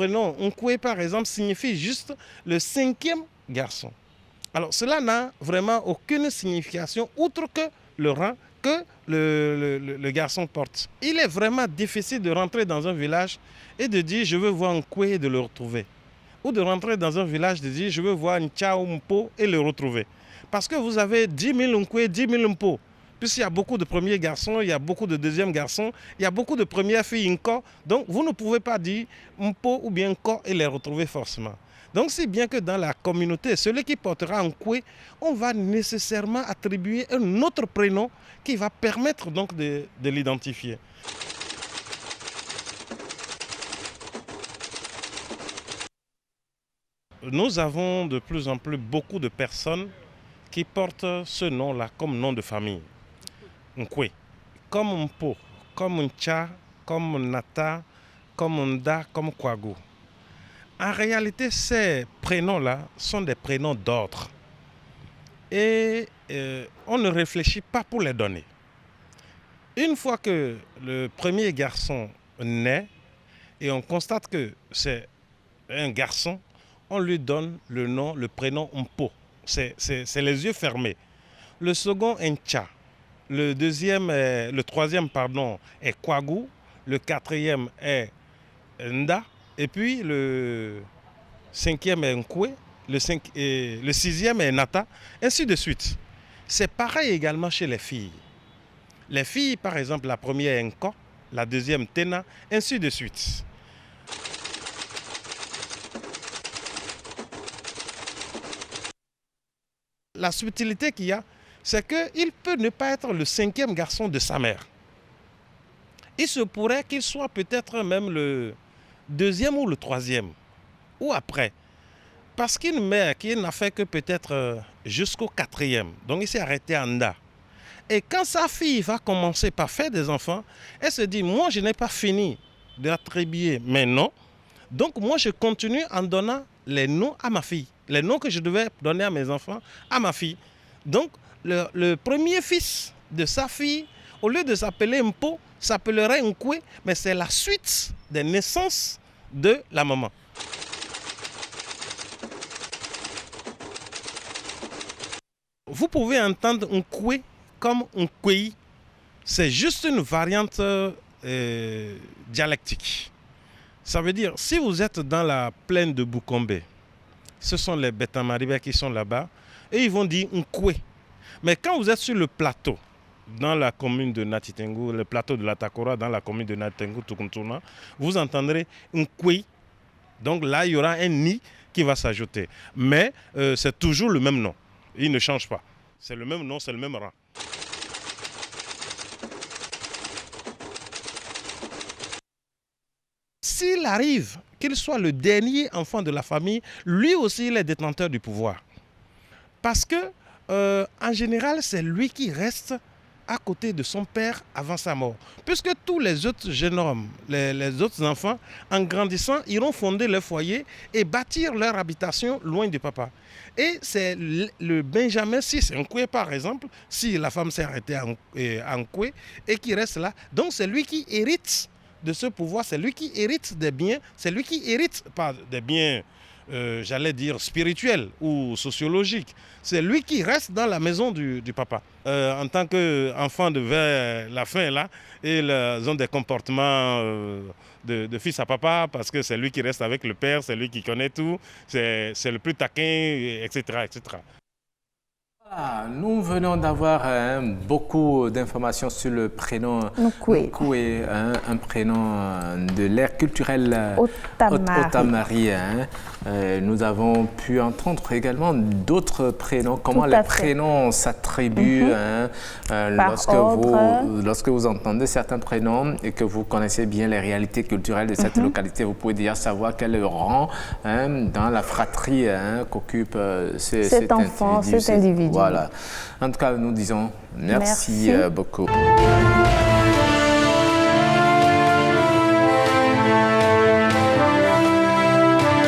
prénom Nkwe, par exemple, signifie juste le 5e garçon. Alors, cela n'a vraiment aucune signification, outre que le rang que le garçon porte. Il est vraiment difficile de rentrer dans un village et de dire « je veux voir Nkwe » et de le retrouver. Ou de rentrer dans un village et de dire « je veux voir Ncha ou Mpo » et le retrouver. Parce que vous avez 10 000 Nkwe, 10 000 Mpo. Puisqu'il y a beaucoup de premiers garçons, il y a beaucoup de deuxièmes garçons, il y a beaucoup de premières filles Nko. Donc, vous ne pouvez pas dire Mpo ou bien Nko et les retrouver forcément. Donc, c'est bien que dans la communauté, celui qui portera Nkwe, on va nécessairement attribuer un autre prénom qui va permettre donc de l'identifier. Nous avons de plus en plus beaucoup de personnes qui portent ce nom-là comme nom de famille. Nkwe, comme Mpo, comme Ncha, comme Nata, comme Nda, comme Kwagu. En réalité, ces prénoms-là sont des prénoms d'ordre. Et on ne réfléchit pas pour les donner. Une fois que le premier garçon naît et on constate que c'est un garçon, on lui donne le nom, le prénom Mpo. C'est les yeux fermés. Le second est Ncha. Le troisième est Kwagu. Le quatrième est Nda. Et puis le 5e est Nkwe, le 6e est Nata, ainsi de suite. C'est pareil également chez les filles. Les filles, par exemple, la première est Nko, la deuxième Tena, ainsi de suite. La subtilité qu'il y a, c'est qu'il peut ne pas être le 5e garçon de sa mère. Il se pourrait qu'il soit peut-être même le 2e ou le 3e, ou après. Parce qu'une mère qui n'a fait que peut-être jusqu'au 4e, donc il s'est arrêté à Nda. Et quand sa fille va commencer par faire des enfants, elle se dit, moi je n'ai pas fini d'attribuer mes noms, donc moi je continue en donnant les noms à ma fille, les noms que je devais donner à mes enfants, à ma fille. Donc le premier fils de sa fille, au lieu de s'appeler Mpo, s'appellerait Nkwe, mais c'est la suite des naissances de la maman. Vous pouvez entendre Nkwe comme Nkwei. C'est juste une variante dialectique. Ça veut dire, si vous êtes dans la plaine de Bukombe, ce sont les Beta-Maribé qui sont là-bas, et ils vont dire Nkwe. Mais quand vous êtes sur le plateau, dans la commune de Natitengu, le plateau de la Takora, dans la commune de Natitengu, Tukuntuna, vous entendrez Nkwe. Donc là, il y aura un ni qui va s'ajouter. Mais c'est toujours le même nom. Il ne change pas. C'est le même nom, c'est le même rang. S'il arrive qu'il soit le dernier enfant de la famille, lui aussi, il est détenteur du pouvoir. Parce que, en général, c'est lui qui reste à côté de son père avant sa mort. Puisque tous les autres jeunes hommes, les autres enfants, en grandissant, iront fonder leur foyer et bâtir leur habitation loin du papa. Et c'est le Benjamin, si c'est Nkwe par exemple, si la femme s'est arrêtée à Nkwe et qui reste là, donc c'est lui qui hérite de ce pouvoir, c'est lui qui hérite des biens, c'est lui qui hérite, pas des biens, j'allais dire spirituels ou sociologiques, c'est lui qui reste dans la maison du papa. En tant qu'enfant de vers la fin là, ils ont des comportements de fils à papa parce que c'est lui qui reste avec le père, c'est lui qui connaît tout, c'est le plus taquin, etc., etc. Voilà, nous venons d'avoir beaucoup d'informations sur le prénom Nkwe, un prénom de l'ère culturelle Otamari. Nous avons pu entendre également d'autres prénoms, comment les prénoms s'attribuent lorsque vous entendez certains prénoms et que vous connaissez bien les réalités culturelles de cette localité, vous pouvez déjà savoir quel est le rang dans la fratrie qu'occupe cet individu. Voilà. En tout cas, nous disons merci. Beaucoup.